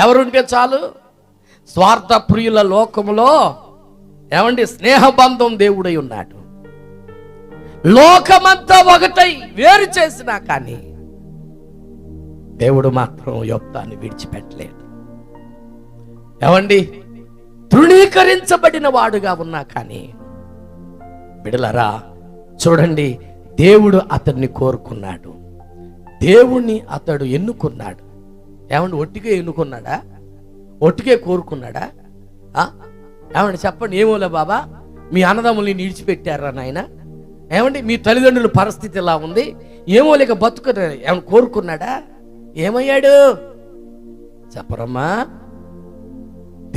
ఎవరుంటే చాలు? స్వార్థ ప్రియుల లోకములో ఏమండి స్నేహబంధం దేవుడై ఉన్నాడు. లోకమంతా ఒకటై వేరు చేసినా కానీ దేవుడు మాత్రం యోక్తాన్ని విడిచిపెట్టలేడు. ఏమండి తృణీకరించబడిన వాడుగా ఉన్నా కానీ బిడలరా చూడండి, దేవుడు అతన్ని కోరుకున్నాడు, దేవుణ్ణి అతడు ఎన్నుకున్నాడు. ఏమండి ఒట్టిగా ఎన్నుకున్నాడా? ఒట్టిగే కోరుకున్నాడా? ఏమండి చెప్పండి. ఏమోలే బాబా, మీ అన్నదమ్ముల్ని విడిచిపెట్టారా నాయన? ఏమండి మీ తల్లిదండ్రుల పరిస్థితి ఎలా ఉంది, ఏమో లేక బతుకు ఏమన్నా కోరుకున్నాడా? ఏమయ్యాడు చెప్పరమ్మా?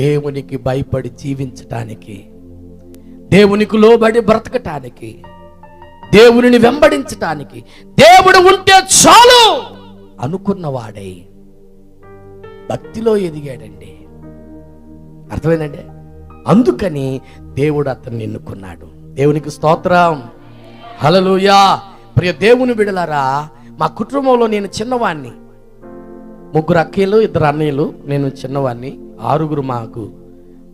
దేవునికి భయపడి జీవించటానికి, దేవునికి లోబడి బ్రతకటానికి, దేవుని వెంబడించటానికి దేవుడు ఉంటే చాలు అనుకున్నవాడై భక్తిలో ఎదిగాడండి. అర్థమైందండి? అందుకని దేవుడు అతన్ని ఎన్నుకున్నాడు. దేవునికి స్తోత్రం, హల్లెలూయా. ప్రియ దేవుని బిడలారా, మా కుటుంబంలో నేను చిన్నవాణ్ణి, 3 అక్కలు 2 అన్నయ్యలు, నేను చిన్నవాణ్ణి. 6 మాకు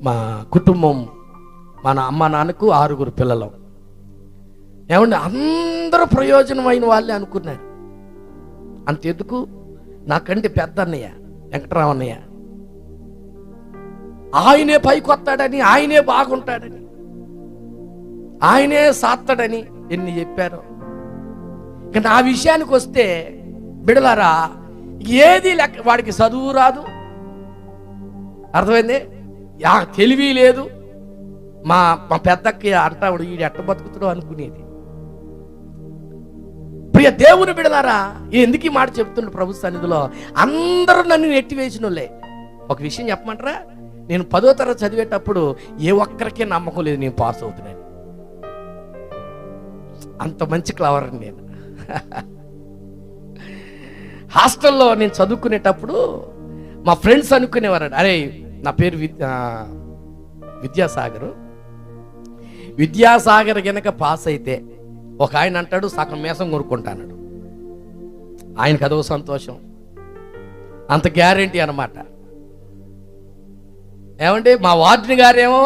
మా కుటుంబం, మన అమ్మ నాన్నకు 6 పిల్లలు. ఏమండి అందరూ ప్రయోజనమైన వాళ్ళే అనుకున్నాడు. అంతెందుకు, నాకంటే పెద్ద అన్నయ్య వెంకటరావు అన్నయ్య, ఆయనే పైకొత్తాడని, ఆయనే బాగుంటాడని, ఆయనే సాత్తాడని ఎన్ని చెప్పారు. కానీ ఆ విషయానికి వస్తే బిడలారా, ఏది లెక్క, వాడికి చదువు రాదు, అర్థమైంది, తెలివి లేదు. మా పెద్దకి అంటాడు, వీడు ఎట్ట బతుకుతాడో అనుకునేది. ప్రియ దేవుని బిడలారా, ఎందుకు ఈ మాట చెప్తుండ్రు ప్రభు సన్నిధిలో? అందరూ నన్ను నెట్టివేసిన వాళ్ళే. ఒక విషయం చెప్పమంటారా? నేను 10వ తరగతి చదివేటప్పుడు ఏ ఒక్కరికే నమ్మకం లేదు నేను పాస్ అవుతున్నాను. అంత మంచి క్లవర్ నేను. హాస్టల్లో నేను చదువుకునేటప్పుడు మా ఫ్రెండ్స్ అనుకునేవారు, అరే నా పేరు విద్యాసాగర్ గనక పాస్ అయితే ఒక ఆయన అంటాడు సగం మేసం కొనుక్కుంటాడు, ఆయనకు అదో సంతోషం, అంత గ్యారెంటీ అన్నమాట. ఏమంటే మా వార్డెన్ గారేమో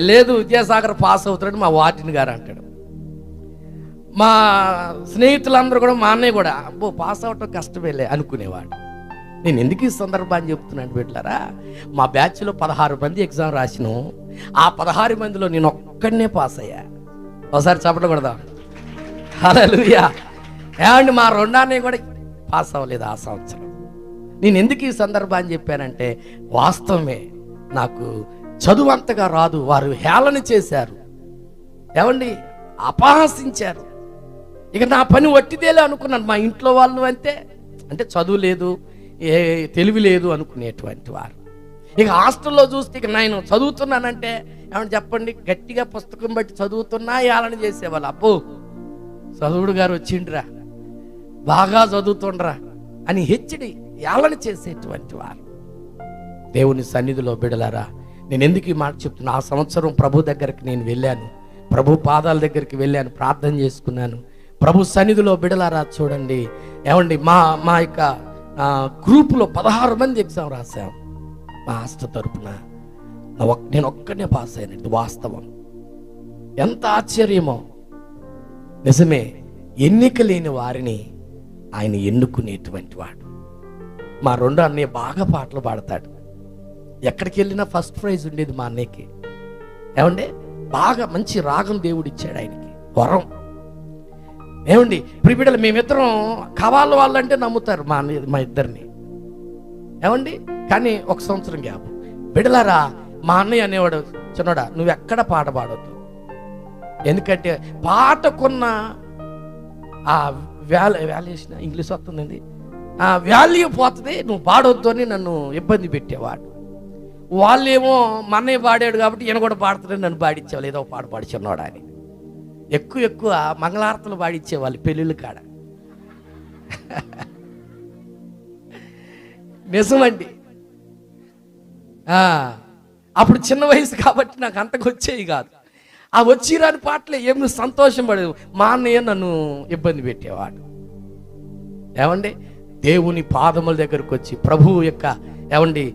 లేదు విద్యాసాగర్ పాస్ అవుతాడు మా వార్డెన్ గారు అంటాడు. మా స్నేహితులందరూ కూడా, మా అన్నయ్య కూడా, అబ్బో పాస్ అవటం కష్టమేలే అనుకునేవాడు. నేను ఎందుకు ఈ సందర్భాన్ని చెప్తున్నాను బిడ్డలారా? మా బ్యాచ్లో 16 మంది ఎగ్జామ్ రాసిను, ఆ 16 మందిలో నేను ఒక్కడనే పాస్ అయ్యా. ఒకసారి చెప్పకూడదా? హల్లెలూయా. ఏమండి మా 2 అన్నయ్య కూడా పాస్ అవ్వలేదు ఆ సంవత్సరం. నేను ఎందుకు ఈ సందర్భాన్ని చెప్పానంటే, వాస్తవమే, నాకు చదువు అంతగా రాదు. వారు హేళన చేశారు, ఏమండి అపహాసించారు. ఇక నా పని వట్టిదేలే అనుకున్నాను. మా ఇంట్లో వాళ్ళు అంటే చదువు లేదు, తెలివి లేదు అనుకునేటువంటి వారు. ఇక హాస్టల్లో చూస్తే ఇక నేను చదువుతున్నానంటే ఏమని చెప్పండి, గట్టిగా పుస్తకం బట్టి చదువుతున్నా హేళన చేసేవాళ్ళు. అబ్బో చదువుడు గారు వచ్చిండ్రా, బాగా చదువుతుండ్రా అని హెచ్చడి హేళన చేసేటువంటి వారు. దేవుని సన్నిధిలో బిడలారా, నేను ఎందుకు ఈ మాట చెప్తున్నా? ఆ సంవత్సరం ప్రభు దగ్గరికి నేను వెళ్ళాను, ప్రభు పాదాల దగ్గరికి వెళ్ళాను, ప్రార్థన చేసుకున్నాను. ప్రభు సన్నిధిలో బిడలారా చూడండి, ఏమండి మా యొక్క గ్రూపులో 16 మంది ఎగ్జామ్ రాశాం మా హాస్టల్ తరపున. నేను ఒక్కనే పాస్ అయ్యాను. వాస్తవం, ఎంత ఆశ్చర్యమో. నిజమే, ఎన్నిక లేని వారిని ఆయన ఎన్నుకునేటువంటి వాడు. మా 2 అన్నయ్య బాగా పాటలు పాడతాడు, ఎక్కడికి వెళ్ళినా ఫస్ట్ ప్రైజ్ ఉండేది మా అన్నయ్యకి. ఏమండి బాగా మంచి రాగం దేవుడు ఇచ్చాడు ఆయనకి, వరం. ఏమండి ప్రిబిడలు మేమిద్దరం కవాళ్ళ వాళ్ళంటే నమ్ముతారు మా ఇద్దరిని. ఏమండి కానీ 1 సంవత్సరం గ్యాప్. బిడలారా, మా అన్నయ్య అనేవాడు, చిన్నోడా నువ్వు ఎక్కడ పాట పాడొద్దు, ఎందుకంటే పాటకున్న ఆ వాల్యుయేషన్, ఇంగ్లీష్ వస్తుందండి, ఆ వాల్యూ పోతుంది, నువ్వు పాడొద్దు అని నన్ను ఇబ్బంది పెట్టేవాడు. వాళ్ళేమో మా అన్నయ్య పాడాడు కాబట్టి ఈయన కూడా పాడుతుందని నన్ను పాడించేవాళ్ళు, ఏదో పాట పాడి చిన్నోడా అని. ఎక్కువ మంగళారతులు పాడిచ్చేవాళ్ళు పెళ్ళిళ్ళు కాడ. నిజమండి. అప్పుడు చిన్న వయసు కాబట్టి నాకు అంతకు వచ్చేవి కాదు. ఆ వచ్చిరాని పాటలే ఏమి సంతోషం పడేది. మా అన్నయ్య నన్ను ఇబ్బంది పెట్టేవాడు. ఏమండి దేవుని పాదముల దగ్గరకు వచ్చి ప్రభువు యొక్క ఏమండి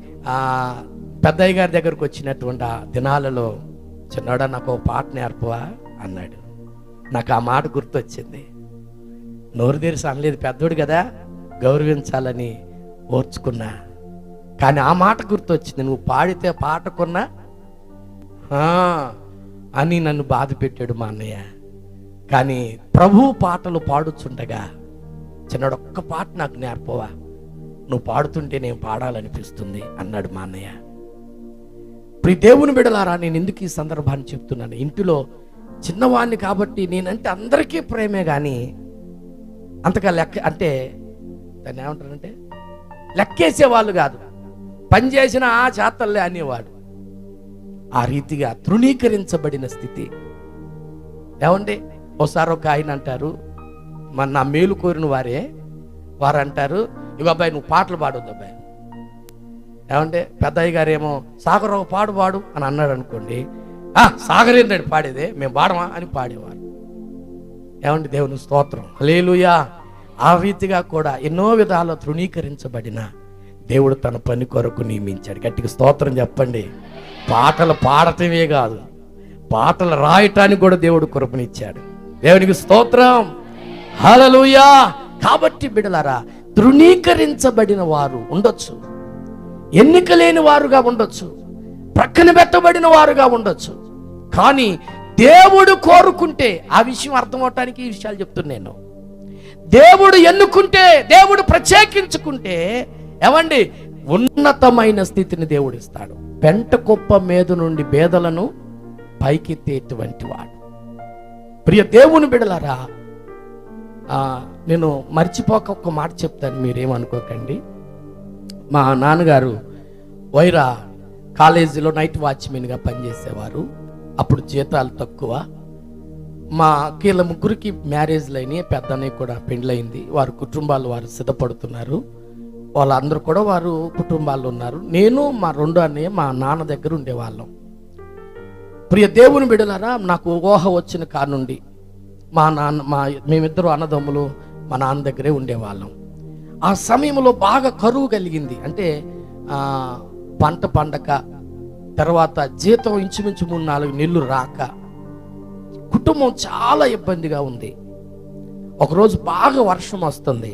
పెద్దయ్య గారి దగ్గరకు వచ్చినటువంటి ఆ దినాలలో, చిన్నోడా నాకు ఒక పాట నేర్పవా అన్నాడు. నాకు ఆ మాట గుర్తొచ్చింది. నోరు తెరిసి అనలేదు, పెద్దోడు కదా గౌరవించాలని ఓర్చుకున్నా. కానీ ఆ మాట గుర్తొచ్చింది, నువ్వు పాడితే పాటకున్నా అని నన్ను బాధ పెట్టాడు మా అన్నయ్య. కానీ ప్రభు పాటలు పాడుచుండగా, చిన్నడు ఒక్క పాట నాకు నేర్పవా, నువ్వు పాడుతుంటే నేను పాడాలనిపిస్తుంది అన్నాడు మా అన్నయ్య. ప్రియ దేవుని బిడ్డలారా, నేను ఎందుకు ఈ సందర్భాన్ని చెప్తున్నాను, ఇంటిలో చిన్నవాడిని కాబట్టి నేనంటే అందరికీ ప్రేమే, కానీ అంతగా లెక్క అంటే దాన్ని ఏమంటారంటే లెక్కేసేవాళ్ళు కాదు. పని చేసిన ఆ చేతల్లే అనేవాడు. ఆ రీతిగా తృణీకరించబడిన స్థితి. ఏమండి, ఒకసారి ఒక ఆయన అంటారు, నా మేలు కోరిన వారు అంటారు, ఇవి అబ్బాయి నువ్వు పాటలు పాడొద్దు అబ్బాయి. ఏమంటే పెద్దయ్య గారు ఏమో సాగర్ ఒక పాడు అని అన్నాడు అనుకోండి, సాగర్ ఏంటంటే పాడేదే, మేము పాడమా అని పాడేవారు. ఏమండి, దేవుని స్తోత్రం, హల్లెలూయా. ఆ రీతిగా కూడా ఎన్నో విధాలు తృణీకరించబడిన దేవుడు తన పని కొరకు నియమించాడు. గట్టిగా స్తోత్రం చెప్పండి. పాటలు పాడటమే కాదు, పాటలు రాయటానికి కూడా దేవుడు కృపనిచ్చాడు. దేవునికి స్తోత్రం, హల్లెలూయా. కాబట్టి బిడ్డలారా, తృణీకరించబడిన వారు ఉండొచ్చు, ఎన్నిక లేని వారుగా ఉండొచ్చు, ప్రక్కన పెట్టబడిన వారుగా ఉండొచ్చు. కానీ దేవుడు కోరుకుంటే, ఆ విషయం అర్థమవటానికి ఈ విషయాలు చెప్తున్నాను నేను. దేవుడు ఎన్నుకుంటే, దేవుడు ప్రత్యేకించుకుంటే, ఏమండి, ఉన్నతమైన స్థితిని దేవుడు ఇస్తాడు. పెంట కుప్ప మీద నుండి బేదలను పైకెత్తేటువంటి వాడు. ప్రియ దేవుని బిడలారా, నేను మర్చిపోక ఒక్క మాట చెప్తాను, మీరేమనుకోకండి. మా నాన్నగారు వైరా కాలేజీలో నైట్ వాచ్మెన్గా పనిచేసేవారు. అప్పుడు జీతాలు తక్కువ. మా కీళ్ళ ముగ్గురికి మ్యారేజ్లు అయినాయి, పెద్దన్నయ్య కూడా పెండ్లయింది. వారు కుటుంబాలు వారు సిద్ధపడుతున్నారు. వాళ్ళందరూ కూడా వారు కుటుంబాల్లో ఉన్నారు. నేను మా రెండో అన్నయ్య మా నాన్న దగ్గర ఉండేవాళ్ళం. ప్రియ దేవుని బిడ్డలారా, నాకు ఊహ వచ్చిన కాడ నుండి మేమిద్దరు అన్నదమ్ములు మా నాన్న దగ్గరే ఉండేవాళ్ళం. ఆ సమయంలో బాగా కరువు కలిగింది. అంటే పంట పండక, తర్వాత జీతం ఇంచుమించు 3-4 నెలలు రాక కుటుంబం చాలా ఇబ్బందిగా ఉంది. ఒకరోజు బాగా వర్షం వస్తుంది.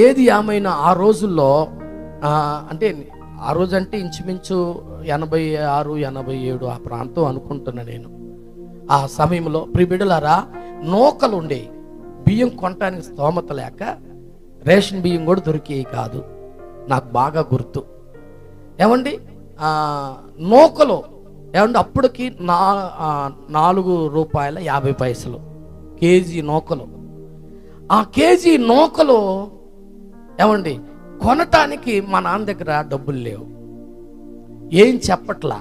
ఏది ఏమైనా ఆ రోజుల్లో అంటే ఆ రోజు అంటే ఇంచుమించు 86, 87 ఆ ప్రాంతం అనుకుంటున్నా నేను. ఆ సమయంలో ప్రిబిడలారా, నూకలు ఉండే బియ్యం కొనటానికి స్తోమత లేక రేషన్ బియ్యం కూడా దొరికేవి కాదు. నాకు బాగా గుర్తు. ఏమండి, నూకలు ఏమంటే అప్పటికి ₹4.50 కేజీ నూకలు. ఆ కేజీ నూకలు ఏమండి కొనటానికి మా నాన్న దగ్గర డబ్బులు లేవు. ఏం చెప్పట్లా,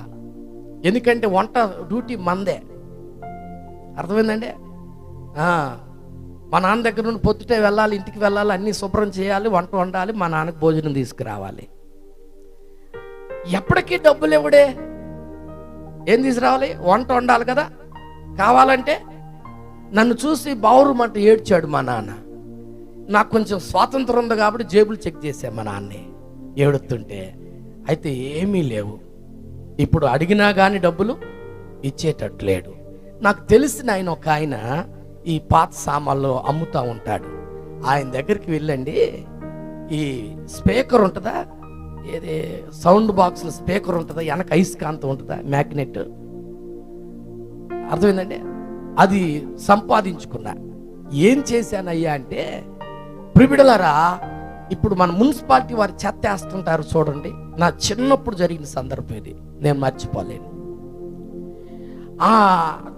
ఎందుకంటే వంట డ్యూటీ మందే. అర్థమైందండి. మా నాన్న దగ్గర నుండి పొద్దుటే వెళ్ళాలి, ఇంటికి వెళ్ళాలి, అన్నీ శుభ్రం చేయాలి, వంట వండాలి, మా నాన్నకి భోజనం తీసుకురావాలి. ఎప్పటికీ డబ్బులు ఇవ్వడే, ఏం తీసుకురావాలి, వంట వండాలి కదా. కావాలంటే నన్ను చూసి బావురుమంట ఏడ్చాడు మా నాన్న. నాకు కొంచెం స్వాతంత్రం ఉంది కాబట్టి జేబులు చెక్ చేశా మా నాన్నే ఏడుతుంటే. అయితే ఏమీ లేవు, ఇప్పుడు అడిగినా కానీ డబ్బులు ఇచ్చేటట్లేడు. నాకు తెలిసిన ఆయన ఒక ఆయన ఈ పాత సామాన్లు అమ్ముతూ ఉంటాడు. ఆయన దగ్గరికి వెళ్ళండి, ఈ స్పీకర్ ఉంటుందా, ఏది సౌండ్ బాక్స్లో స్పీకర్ ఉంటుందా, వెనక ఐస్కాంతం ఉంటుందా, మ్యాగ్నెట్, అర్థమైందండి, అది సంపాదించుకున్నా. ఏం చేశానయ్యా అంటే, ప్రిబిడలారా, ఇప్పుడు మన మున్సిపాలిటీ వారు చెత్త వేస్తుంటారు చూడండి. నా చిన్నప్పుడు జరిగిన సందర్భం ఇది, నేను మర్చిపోలేను. ఆ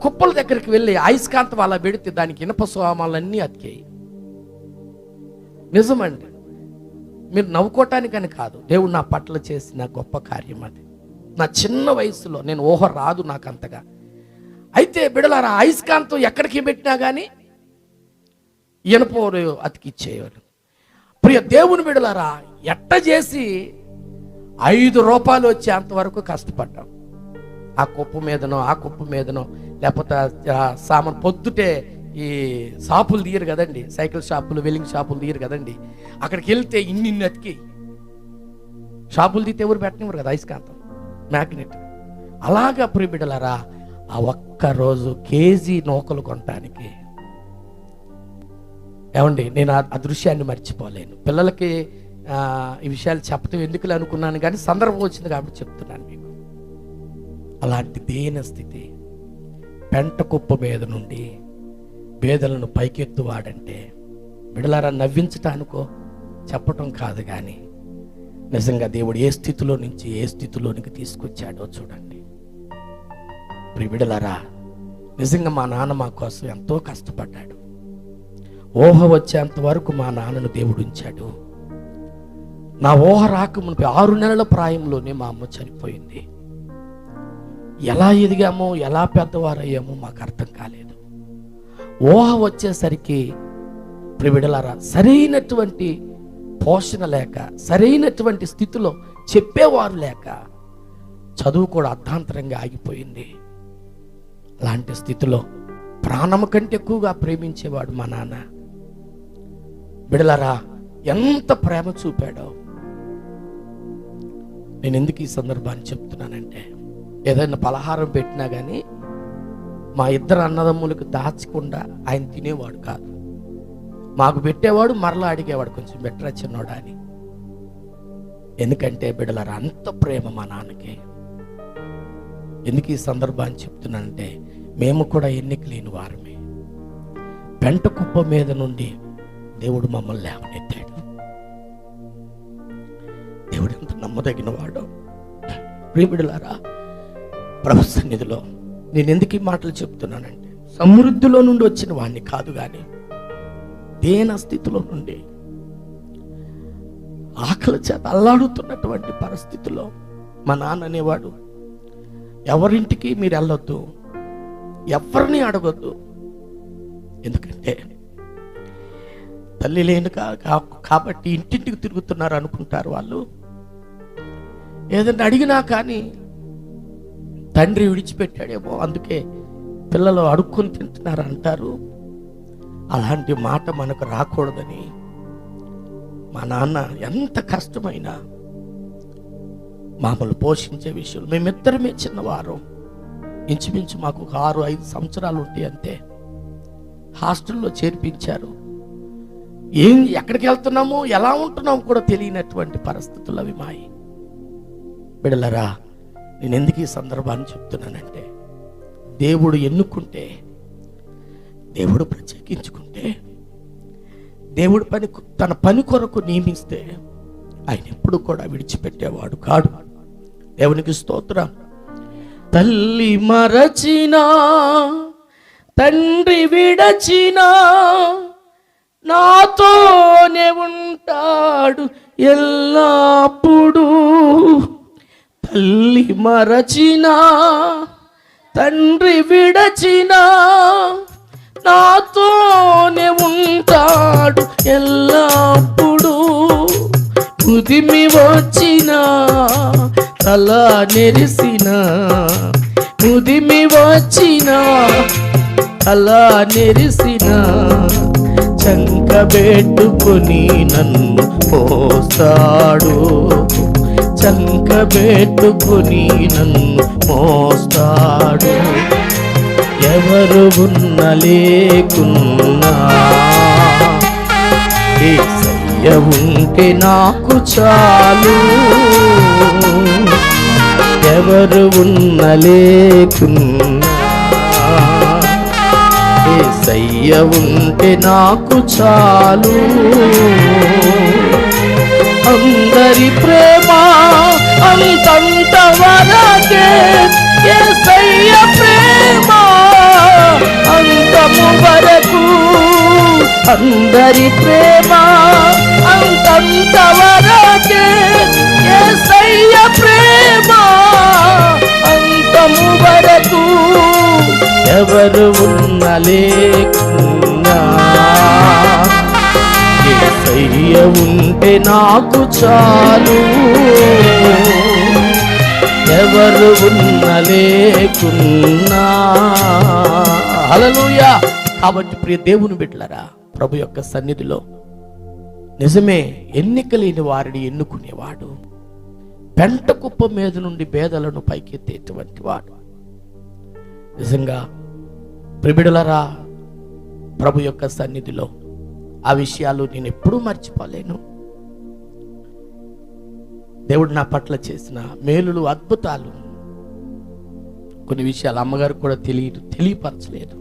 కుప్పల దగ్గరికి వెళ్ళి అయస్కాంతం అలా పెడితే దానికి ఇనప స్వామాలన్నీ అతికాయి. నిజమండి, మీరు నవ్వుకోవటానికని కాదు, దేవుడు నా పట్ల చేసిన గొప్ప కార్యం అది. నా చిన్న వయసులో నేను ఊహ రాదు నాకు అంతగా. అయితే బిడలారా, అయస్కాంతం ఎక్కడికి పెట్టినా కానీ ఇనపోరు అతికిచ్చేవారు. ప్రియ దేవుని బిడలారా, ఎట్ట చేసి ₹5 వచ్చేంతవరకు కష్టపడ్డాం. ఆ కుప్ప మీదనో లేకపోతే సామాన్ పొద్దుటే ఈ షాపులు తీయరు కదండి, సైకిల్ షాపులు, వెల్లింగ్ షాపులు తీయరు కదండి, అక్కడికి వెళ్తే ఇన్ని అతికి షాపులు తీస్తే ఎవరు పెట్టనివ్వరు కదా, అయస్కాంతం మ్యాగ్నెట్. అలాగా ప్రియ బిడ్డలారా, ఆ ఒక్కరోజు కేజీ నూకలు కొనటానికి, ఏమండి నేను ఆ దృశ్యాన్ని మర్చిపోలేను. పిల్లలకి ఈ విషయాలు చెప్పడం ఎందుకులే అనుకున్నాను, కానీ సందర్భం వచ్చింది కాబట్టి చెప్తున్నాను మీకు. అలాంటి దీన స్థితి, పెంట కుప్ప మీద నుండి పేదలను పైకెత్తువాడంటే బిడలారా నవ్వించటానికో చెప్పటం కాదు, కానీ నిజంగా దేవుడు ఏ స్థితిలో నుంచి ఏ స్థితిలోనికి తీసుకొచ్చాడో చూడండి. బిడలారా, నిజంగా మా నాన్న మా కోసం ఎంతో కష్టపడ్డాడు. ఊహ వచ్చేంత వరకు మా నాన్నను దేవుడు ఉంచాడు. నా ఊహ రాకముందు 6 నెలల ప్రాయంలోనే మా అమ్మ చనిపోయింది. ఎలా ఎదిగామో ఎలా పెద్దవారయ్యామో మాకు అర్థం కాలేదు. ఊహ వచ్చేసరికి ప్రివిడలారా సరైనటువంటి పోషణ లేక, సరైనటువంటి స్థితిలో చెప్పేవారు లేక చదువు కూడా అర్ధాంతరంగా ఆగిపోయింది. అలాంటి స్థితిలో ప్రాణము కంటే ఎక్కువగా ప్రేమించేవాడు మా నాన్న. బిడలారా, ఎంత ప్రేమ చూపాడో. నేను ఎందుకు ఈ సందర్భాన్ని చెప్తున్నానంటే, ఏదైనా పలహారం పెట్టినా కానీ మా ఇద్దరు అన్నదమ్ములకు దాచకుండా ఆయన తినేవాడు కాదు. మాకు పెట్టేవాడు, మరలా అడిగేవాడు కొంచెం బెటర్ చిన్నోడా అని. ఎందుకంటే బిడ్డలారా, అంత ప్రేమ మా నాన్నకి. ఎందుకు ఈ సందర్భాన్ని చెప్తున్నానంటే, మేము కూడా ఎన్నిక లేని వారమే. పెంట కుప్ప మీద నుండి దేవుడు మమ్మల్ని లేవనెత్తాడు. దేవుడు ఎంత నమ్మదగిన వాడు. ప్రియబిడ్డలారా, ప్రభు సన్నిధిలో నేను ఎందుకు ఈ మాటలు చెప్తున్నానంటే, సమృద్ధిలో నుండి వచ్చిన వాడిని కాదు, కానీ దేన స్థితిలో నుండి ఆకలి చేత అల్లాడుతున్నటువంటి పరిస్థితిలో మా నాన్న అనేవాడు, ఎవరింటికి మీరు వెళ్ళొద్దు, ఎవరిని అడగొద్దు. ఎందుకంటే తల్లి లేని కాబట్టి ఇంటింటికి తిరుగుతున్నారు అనుకుంటారు వాళ్ళు. ఏదైనా అడిగినా కానీ తండ్రి విడిచిపెట్టాడేమో, అందుకే పిల్లలు అడుక్కొని తింటున్నారు అంటారు. అలాంటి మాట మనకు రాకూడదని మా నాన్న ఎంత కష్టమైనా మమ్మల్ని పోషించే విషయం. మేమిద్దరమే చిన్నవారు, ఇంచుమించు మాకు 6-5 సంవత్సరాలు ఉంటాయి అంతే. హాస్టల్లో చేర్పించారు. ఎక్కడికి వెళ్తున్నామో ఎలా ఉంటున్నామో కూడా తెలియనటువంటి పరిస్థితులు అవి మాయి. బిడలరా, నేను ఎందుకు ఈ సందర్భాన్ని చెప్తున్నానంటే, దేవుడు ఎన్నుకుంటే, దేవుడు ప్రత్యేకించుకుంటే, దేవుడు తన పని కొరకు నియమిస్తే ఆయన ఎప్పుడు కూడా విడిచిపెట్టేవాడు కాడు. దేవునికి స్తోత్రం. తల్లి మరచినా, తండ్రి విడచినా, నాతోనే ఉంటాడు ఎల్లప్పుడూ. తల్లి మరచినా, తండ్రి విడచినా, నాతోనే ఉంటాడు ఎల్లప్పుడూ. ముదిమి వచ్చినా, తల నెరిసినా, ముదిమి వచ్చినా, తల నెరిసినా, చంకబెట్టుకొని నన్ను మోస్తాడు, చంకబెట్టుకొని నన్ను మోస్తాడు. ఎవరు ఉన్న లేకున్నా యేసయ్య ఉంటే నాకు చాలు. ఎవరు ఉన్న లేకున్నా యేసయ్య ఉంటే నాకు చాలు. అందరి ప్రేమ అంతంత వరకే, యేసయ్య ప్రేమ అంతము వరకు. అందరి ప్రేమ అంతంత వరకే, యేసయ్య ప్రేమ అంతము వరకు. ఎవరు ఉన్న లేకున్నా యేసయ్య ఉంటే నాకు చాలు. ఎవరు ఉన్న లేకున్నా. హల్లెలూయా. కాబట్టి ప్రియ దేవుని బిడ్డలారా, ప్రభు యొక్క సన్నిధిలో నిజమే ఎన్నిక లేని వారిని ఎన్నుకునేవాడు. పెంట కుప్ప మీద నుండి బేదలను పైకెత్తేటువంటి వాడు. నిజంగా ప్రిబిడలరా, ప్రభు యొక్క సన్నిధిలో ఆ విషయాలు నేను ఎప్పుడూ మర్చిపోలేను. దేవుడు నా పట్ల చేసిన మేలులు, అద్భుతాలు, కొన్ని విషయాలు అమ్మగారు కూడా తెలియపరచలేదు,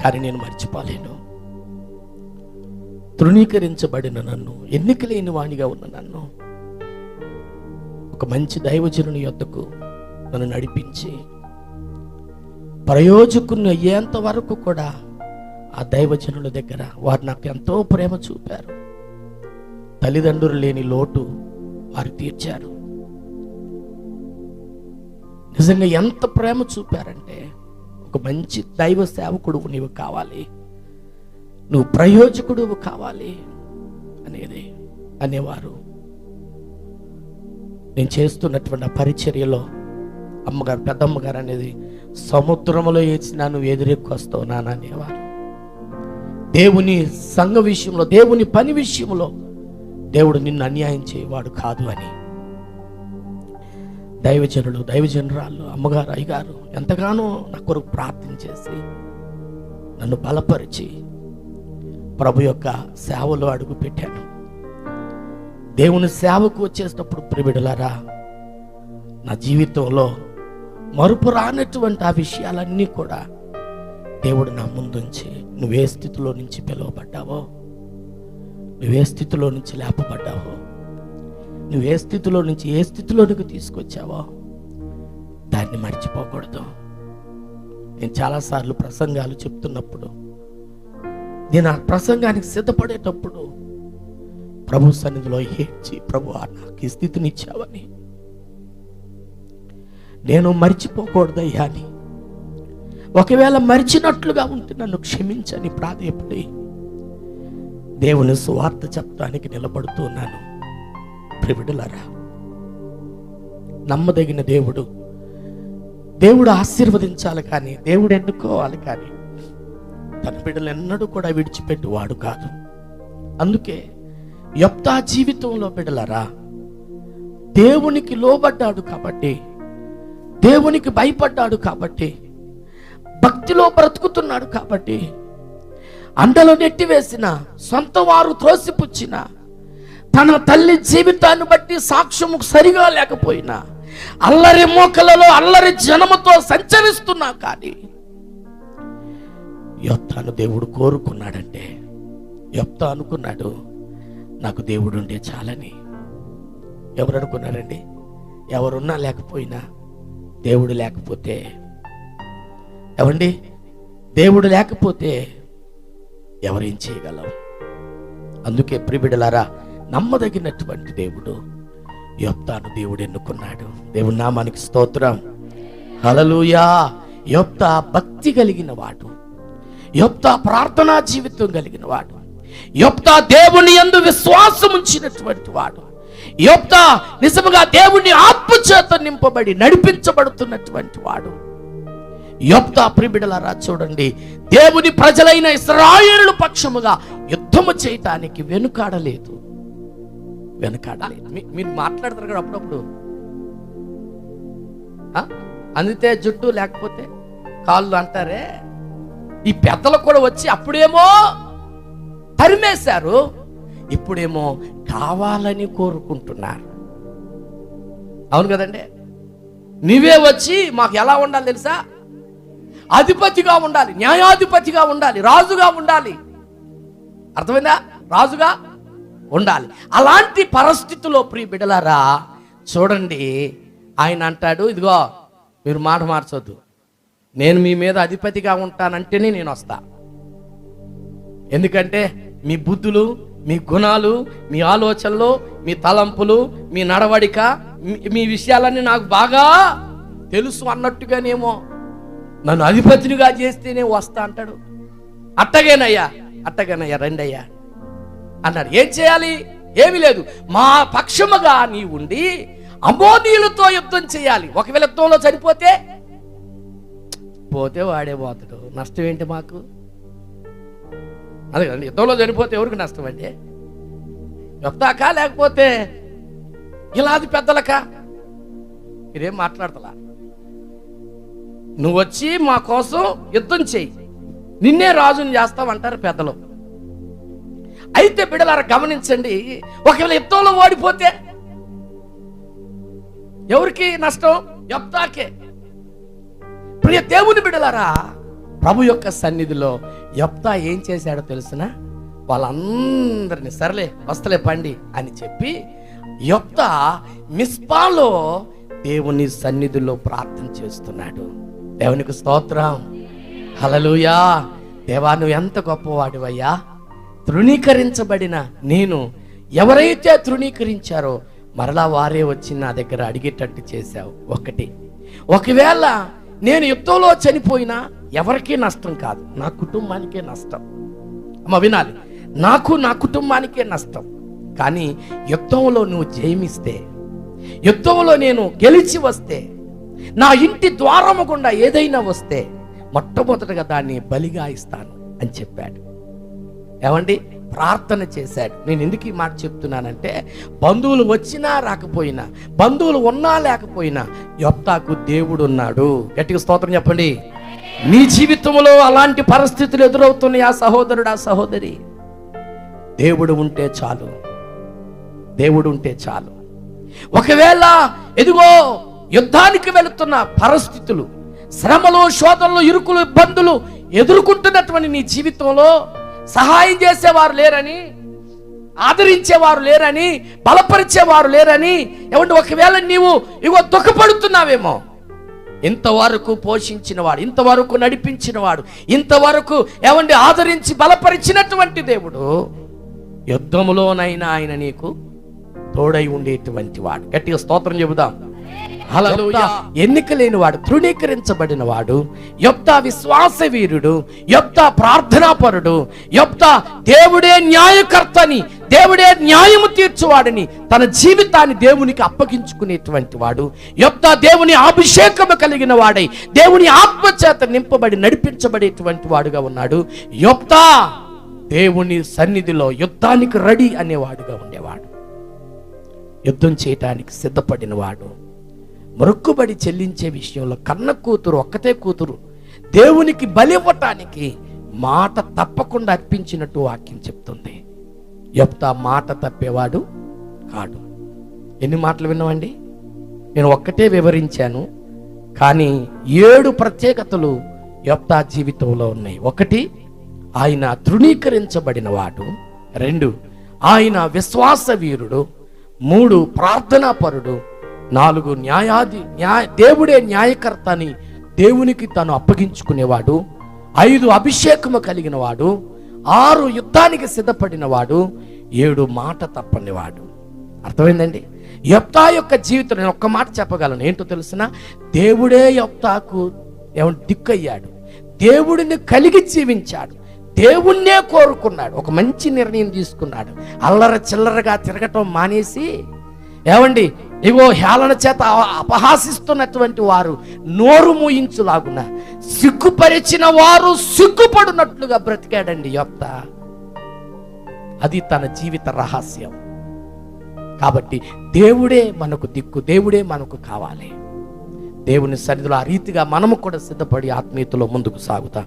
కానీ నేను మర్చిపోలేను. తృణీకరించబడిన నన్ను, ఎన్నిక లేని వాణిగా ఉన్న నన్ను ఒక మంచి దైవజనుని యొద్దకు నన్ను నడిపించి ప్రయోజకుని అయ్యేంత వరకు కూడా ఆ దైవజనుల దగ్గర వారు నాకు ఎంతో ప్రేమ చూపారు. తల్లిదండ్రులు లేని లోటు వారు తీర్చారు. నిజంగా ఎంత ప్రేమ చూపారంటే, ఒక మంచి దైవ సేవకుడు నీవు కావాలి, నువ్వు ప్రయోజకుడు కావాలి అనేవారు. నేను చేస్తున్నటువంటి ఆ పరిచర్యలో అమ్మగారు, పెద్దమ్మగారు అనేది, సముద్రంలో వేసినా నువ్వు ఎదురెక్కొస్తావు నాన్న అనేవారు. దేవుని సంఘ విషయంలో, దేవుని పని విషయంలో దేవుడు నిన్ను అన్యాయం చేయవాడు కాదు అని దైవజనులు, దైవజనురాళ్ళు, అమ్మగారు, అయ్యగారు ఎంతగానో నా కొరకు ప్రార్థన చేసి నన్ను బలపరిచి ప్రభు యొక్క సేవలో అడుగు పెట్టాను. దేవుని సేవకు వచ్చేటప్పుడు ప్రిబిడలారా, నా జీవితంలో మరుపు రానటువంటి ఆ విషయాలన్నీ కూడా దేవుడు నా ముందుంచి, నువ్వే స్థితిలో నుంచి పిలువబడ్డావో, నువ్వే స్థితిలో నుంచి లేపబడ్డావో, నువ్వే స్థితిలో నుంచి ఏ స్థితిలోనికి తీసుకొచ్చావో దాన్ని మర్చిపోకూడదు. నేను చాలాసార్లు ప్రసంగాలు చెప్తున్నప్పుడు, నేను ఆ ప్రసంగానికి సిద్ధపడేటప్పుడు ప్రభు సన్నిధిలో ఏడ్చి, ప్రభు నాకు ఈ స్థితిని ఇచ్చావని, నేను మర్చిపోకూడదయ్యా అని, ఒకవేళ మరిచినట్లుగా ఉంటే నన్ను క్షమించని ప్రాధేయపడి దేవుని సువార్త చెప్పడానికి నిలబడుతున్నాను. ప్రిబిడలారా, నమ్మదగిన దేవుడు ఆశీర్వదించాలి, కానీ దేవుడు ఎన్నుకోవాలి, కానీ తన బిడ్డలు ఎన్నడూ కూడా విడిచిపెట్టువాడు కాదు. అందుకే యొప్తా జీవితంలో బిడ్డలారా, దేవునికి లోబడ్డాడు కాబట్టి, దేవునికి భయపడ్డాడు కాబట్టి, భక్తిలో బ్రతుకుతున్నాడు కాబట్టి, అండలో నెట్టివేసిన, సొంత వారు త్రోసిపుచ్చిన, తన తల్లి జీవితాన్ని బట్టి సాక్ష్యము సరిగా లేకపోయినా, అల్లరి మోకలలో అల్లరి జనముతో సంచరిస్తున్నా కానీ యొప్తాను దేవుడు కోరుకున్నాడంటే, యొప్తా అనుకున్నాడు, నాకు దేవుడు ఉంటే చాలని. ఎవరు అనుకున్నారండి? ఎవరున్నా లేకపోయినా, దేవుడు లేకపోతే, ఎవండి, దేవుడు లేకపోతే ఎవరేం చేయగలం? అందుకే ప్రిబిడలారా, నమ్మదగినటువంటి దేవుడు యొప్తాను దేవుడు ఎన్నుకున్నాడు. దేవుడి నామానికి స్తోత్రం, హల్లెలూయా. యొప్తా భక్తి కలిగిన వాడు, యొప్తా ప్రార్థనా జీవితం కలిగిన వాడు, యొప్తా దేవుని యందు విశ్వాసం ఉంచినటువంటి వాడు, యొప్తా నిజముగా దేవుని ఆత్మ చేత నింపబడి నడిపించబడుతున్నటువంటి వాడు. యొప్తా ప్రిబిడలారా చూడండి, దేవుని ప్రజలైన ఇశ్రాయేలు పక్షముగా యుద్ధము చేయటానికి వెనుకాడలేదు. మీరు మాట్లాడతారు కదా అప్పుడప్పుడు, అందితే జుట్టు లేకపోతే కాళ్ళు అంటారే, ఈ పెద్దలు కూడా వచ్చి అప్పుడేమో తరిమేశారు, ఇప్పుడేమో కావాలని కోరుకుంటున్నారు. అవును కదండి? నీవే వచ్చి మాకు ఎలా ఉండాలి తెలుసా? అధిపతిగా ఉండాలి, న్యాయాధిపతిగా ఉండాలి, రాజుగా ఉండాలి. అర్థమైందా? రాజుగా ఉండాలి. అలాంటి పరిస్థితుల్లో ప్రియ బిడ్డలారా చూడండి, ఆయన అంటాడు, ఇదిగో మీరు మాట మార్చొద్దు, నేను మీ మీద అధిపతిగా ఉంటానంటేనే నేను వస్తా. ఎందుకంటే మీ బుద్ధులు, మీ గుణాలు, మీ ఆలోచనలు, మీ తలంపులు, మీ నడవడిక, మీ విషయాలన్నీ నాకు బాగా తెలుసు అన్నట్టుగానేమో నన్ను అధిపతినిగా చేస్తేనే వస్తా అంటాడు. అట్టగేనయ్యా రండి అయ్యా అన్నాడు. ఏం చేయాలి? ఏమీ లేదు, మా పక్షముగా నీ ఉండి అమోనీయులతో యుద్ధం చేయాలి. ఒకవేళ యుద్ధంలో చనిపోతే వాడే పోతాడు, నష్టం ఏంటి మాకు? అదే కదండి, యుద్ధంలో చనిపోతే ఎవరికి నష్టం అంటే? యొప్తాకా లేకపోతే ఇలాది పెద్దలక మీరేం మాట్లాడతలా. నువ్వు వచ్చి మా కోసం యుద్ధం చేయి, నిన్నే రాజుని చేస్తావంటారు పెద్దలు. అయితే బిడ్డలారా గమనించండి, ఒకవేళ యుద్ధంలో ఓడిపోతే ఎవరికి నష్టం? యెఫ్తాకే. ప్రియ దేవుని బిడ్డలారా, ప్రభు యొక్క సన్నిధిలో యెఫ్తా ఏం చేశాడో తెలుసునా? వాళ్ళందరినీ సర్లే వస్తలే పండి అని చెప్పి యెఫ్తా మిస్పాలో దేవుని సన్నిధిలో ప్రార్థన చేస్తున్నాడు. దేవునికి స్తోత్రం, హల్లెలూయా. దేవా, నువ్వు ఎంత గొప్పవాడివయ్యా. తృణీకరించబడిన నేను ఎవరైతే తృణీకరించారో మరలా వారే వచ్చి నా దగ్గర అడిగేటట్టు చేశావు. ఒకవేళ నేను యుద్ధంలో చనిపోయినా ఎవరికీ నష్టం కాదు, నా కుటుంబానికే నష్టం. అమ్మ వినాలి, నాకు నా కుటుంబానికే నష్టం. కానీ యుద్ధంలో నువ్వు జయమిస్తే, యుద్ధంలో నేను గెలిచి వస్తే, నా ఇంటి ద్వారము గుండా ఏదైనా వస్తే మొట్టమొదటగా దాన్ని బలిగా ఇస్తాను అని చెప్పాడు. ఏమండి, ప్రార్థన చేశాడు. నేను ఎందుకు ఈ మాట చెప్తున్నానంటే, బంధువులు వచ్చినా రాకపోయినా, బంధువులు ఉన్నా లేకపోయినా యెఫ్తాకు దేవుడు ఉన్నాడు. గట్టిగా స్తోత్రం చెప్పండి. నీ జీవితంలో అలాంటి పరిస్థితులు ఎదురవుతున్నాయి ఆ సహోదరుడు, ఆ సహోదరి. దేవుడు ఉంటే చాలు, దేవుడు ఉంటే చాలు. ఒకవేళ ఎదుగో యుద్ధానికి వెళుతున్న పరిస్థితులు, శ్రమలు, శోధనలు, ఇరుకులు, ఇబ్బందులు ఎదుర్కొంటున్నటువంటి నీ జీవితంలో సహాయం చేసేవారు లేరని, ఆదరించేవారు లేరని, బలపరిచేవారు లేరని, ఏమంటే ఒకవేళ నీవు ఇగో దుఃఖపడుతున్నావేమో, ఇంతవరకు పోషించిన వాడు, ఇంతవరకు నడిపించిన వాడు, ఇంతవరకు ఏమండి ఆదరించి బలపరిచినటువంటి దేవుడు యుద్ధములోనైనా ఆయన నీకు తోడై ఉండేటువంటి వాడు. గట్టిగా స్తోత్రం చెబుదాం. హల్లెలూయా. ఎన్నిక లేని వాడు, తృణీకరించబడిన వాడు యెఫ్తా విశ్వాస వీరుడు, యెఫ్తా ప్రార్థనాపరుడు, యెఫ్తా దేవుడే న్యాయకర్తని, దేవుడే న్యాయము తీర్చువాడని తన జీవితాన్ని దేవునికి అప్పగించుకునేటువంటి వాడు. యెఫ్తా దేవుని అభిషేకము కలిగిన వాడై దేవుని ఆత్మచేత నింపబడి నడిపించబడేటువంటి వాడుగా ఉన్నాడు. యెఫ్తా దేవుని సన్నిధిలో యుద్ధానికి రెడీ అనేవాడుగా ఉండేవాడు. యుద్ధం చేయటానికి సిద్ధపడిన వాడు. మొక్కుబడి చెల్లించే విషయంలో కన్న కూతురు, ఒక్కతే కూతురు దేవునికి బలి ఇవ్వటానికి మాట తప్పకుండా అర్పించినట్టు వాక్యం చెప్తుంది. యెఫ్తా మాట తప్పేవాడు కాడు. ఎన్ని మాటలు విన్నామండి? నేను ఒక్కటే వివరించాను, కానీ 7 ప్రత్యేకతలు యెఫ్తా జీవితంలో ఉన్నాయి. 1, ఆయన తృణీకరించబడిన వాడు. 2, ఆయన విశ్వాస వీరుడు. 3, ప్రార్థనాపరుడు. 4, దేవుడే న్యాయకర్త అని దేవునికి తాను అప్పగించుకునేవాడు. 5, అభిషేకము కలిగిన వాడు. 6, యుద్ధానికి సిద్ధపడిన వాడు. 7, మాట తప్పనివాడు. అర్థమైందండి? యెఫ్తా యొక్క జీవితం నేను ఒక్క మాట చెప్పగలను. ఏంటో తెలుసిన? దేవుడే యెఫ్తాకు దిక్కయ్యాడు. దేవుడిని కలిగి జీవించాడు. దేవుణ్ణే కోరుకున్నాడు. ఒక మంచి నిర్ణయం తీసుకున్నాడు. అల్లర చిల్లరగా తిరగటం మానేసి, ఏమండి ఇగో హేళన చేత అపహాసిస్తున్నటువంటి వారు నోరు మూయించులాగున సిగ్గుపరిచిన వారు సిగ్గుపడినట్లుగా బ్రతికాడండి యెఫ్తా. అది తన జీవిత రహస్యం. కాబట్టి దేవుడే మనకు దిక్కు, దేవుడే మనకు కావాలి. దేవుని సన్నిధిలో ఆ రీతిగా మనము కూడా సిద్ధపడి ఆత్మీయతలో ముందుకు సాగుతాం.